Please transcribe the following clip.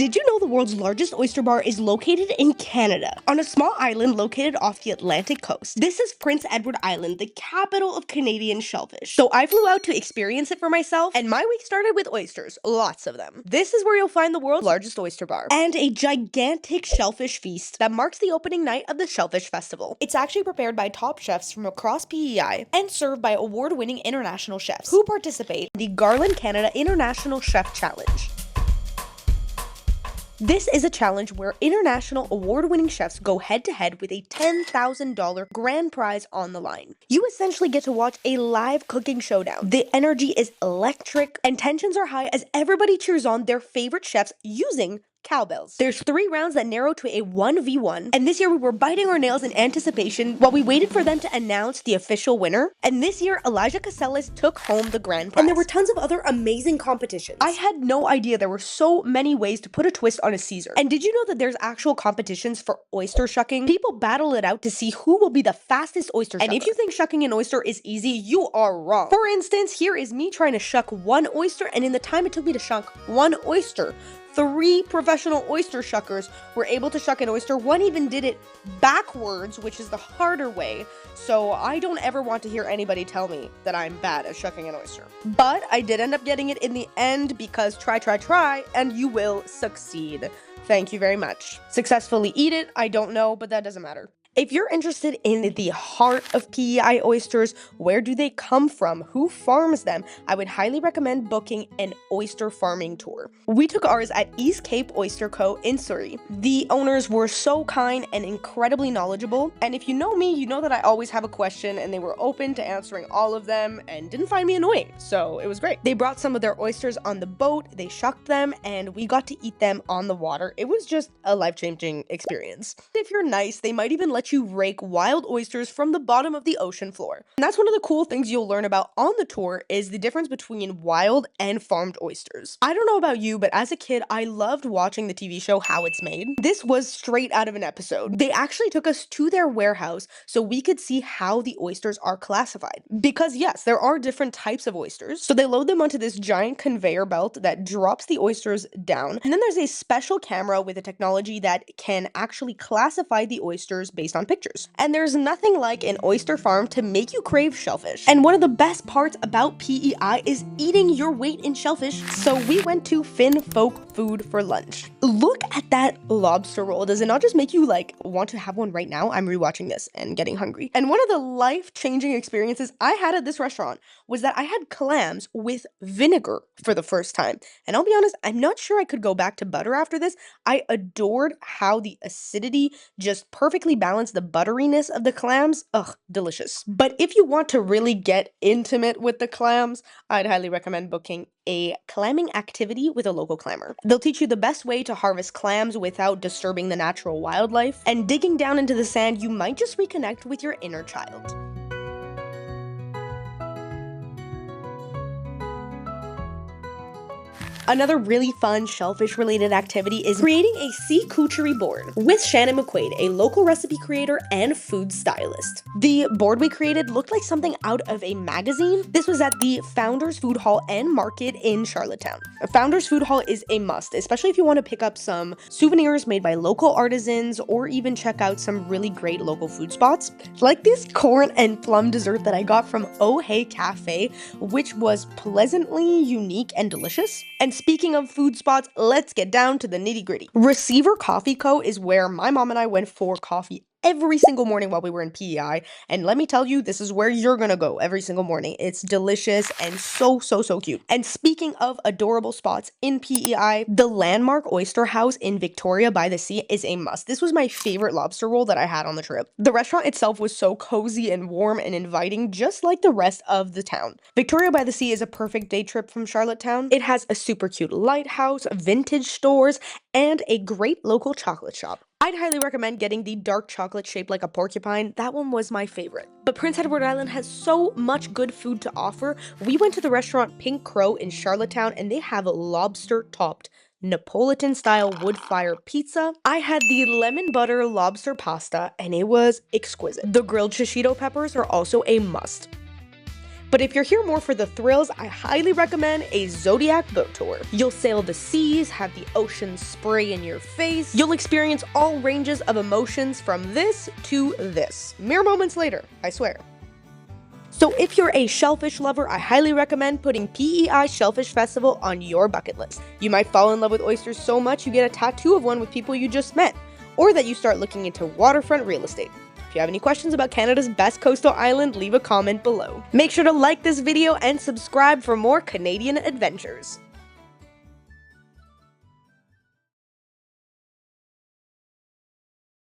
Did you know the world's largest oyster bar is located in Canada, on a small island located off the Atlantic coast? This is Prince Edward Island, the capital of Canadian shellfish. So I flew out to experience it for myself, and my week started with oysters, lots of them. This is where you'll find the world's largest oyster bar, and a gigantic shellfish feast that marks the opening night of the Shellfish Festival. It's actually prepared by top chefs from across PEI, and served by award-winning international chefs, who participate in the Garland Canada International Chef Challenge. This is a challenge where international award-winning chefs go head-to-head with a $10,000 grand prize on the line. You essentially get to watch a live cooking showdown. The energy is electric, and tensions are high as everybody cheers on their favorite chefs using cowbells. There's 3 rounds that narrow to a 1v1, and this year we were biting our nails in anticipation while we waited for them to announce the official winner. And this year, Elijah Casellas took home the grand prize. And there were tons of other amazing competitions. I had no idea there were so many ways to put a twist on a Caesar. And did you know that there's actual competitions for oyster shucking? People battle it out to see who will be the fastest oyster shucker. And if you think shucking an oyster is easy, you are wrong. For instance, here is me trying to shuck 1 oyster, and in the time it took me to shuck 1 oyster, 3 professional oyster shuckers were able to shuck an oyster. One even did it backwards, which is the harder way. So I don't ever want to hear anybody tell me that I'm bad at shucking an oyster. But I did end up getting it in the end because try, and you will succeed. Thank you very much. Successfully eat it? I don't know, but that doesn't matter. If you're interested in the heart of PEI oysters, where do they come from, who farms them, I would highly recommend booking an oyster farming tour. We took ours at East Cape Oyster Co. in Surrey. The owners were so kind and incredibly knowledgeable, and if you know me, you know that I always have a question, and they were open to answering all of them and didn't find me annoying, so it was great. They brought some of their oysters on the boat, they shucked them, and we got to eat them on the water. It was just a life-changing experience. If you're nice, they might even let you rake wild oysters from the bottom of the ocean floor. And that's one of the cool things you'll learn about on the tour is the difference between wild and farmed oysters. I don't know about you, but as a kid, I loved watching the TV show How It's Made. This was straight out of an episode. They actually took us to their warehouse so we could see how the oysters are classified. Because yes, there are different types of oysters. So they load them onto this giant conveyor belt that drops the oysters down. And then there's a special camera with a technology that can actually classify the oysters based on pictures. And there's nothing like an oyster farm to make you crave shellfish. And one of the best parts about PEI is eating your weight in shellfish. So we went to Finn Folk Food for lunch. Look at that lobster roll. Does it not just make you want to have one right now? I'm rewatching this and getting hungry. And one of the life-changing experiences I had at this restaurant was that I had clams with vinegar for the first time. And I'll be honest, I'm not sure I could go back to butter after this. I adored how the acidity just perfectly balanced the butteriness of the clams. Ugh, delicious. But if you want to really get intimate with the clams, I'd highly recommend booking a clamming activity with a local clammer. They'll teach you the best way to harvest clams without disturbing the natural wildlife, and digging down into the sand, you might just reconnect with your inner child. Another really fun shellfish-related activity is creating a sea coucherie board with Shannon McQuaid, a local recipe creator and food stylist. The board we created looked like something out of a magazine. This was at the Founders Food Hall and Market in Charlottetown. Founders Food Hall is a must, especially if you want to pick up some souvenirs made by local artisans or even check out some really great local food spots. Like this corn and plum dessert that I got from Oh Hey Cafe, which was pleasantly unique and delicious. And speaking of food spots, let's get down to the nitty-gritty. Receiver Coffee Co. is where my mom and I went for coffee every single morning while we were in PEI, and let me tell you, this is where you're gonna go every single morning. It's delicious and so cute. And speaking of adorable spots in PEI, the Landmark Oyster House in Victoria by the Sea is a must. This was my favorite lobster roll that I had on the trip. The restaurant itself was so cozy and warm and inviting, just like the rest of the town. Victoria by the Sea is a perfect day trip from Charlottetown. It has a super cute lighthouse, vintage stores, and a great local chocolate shop. I'd highly recommend getting the dark chocolate shaped like a porcupine. That one was my favorite. But Prince Edward Island has so much good food to offer. We went to the restaurant Pink Crow in Charlottetown, and they have lobster-topped Neapolitan-style wood-fire pizza. I had the lemon butter lobster pasta, and it was exquisite. The grilled shishito peppers are also a must. But if you're here more for the thrills, I highly recommend a Zodiac boat tour. You'll sail the seas, have the ocean spray in your face. You'll experience all ranges of emotions from this to this. Mere moments later, I swear. So if you're a shellfish lover, I highly recommend putting PEI Shellfish Festival on your bucket list. You might fall in love with oysters so much you get a tattoo of one with people you just met, or that you start looking into waterfront real estate. If you have any questions about Canada's best coastal island, leave a comment below. Make sure to like this video and subscribe for more Canadian adventures.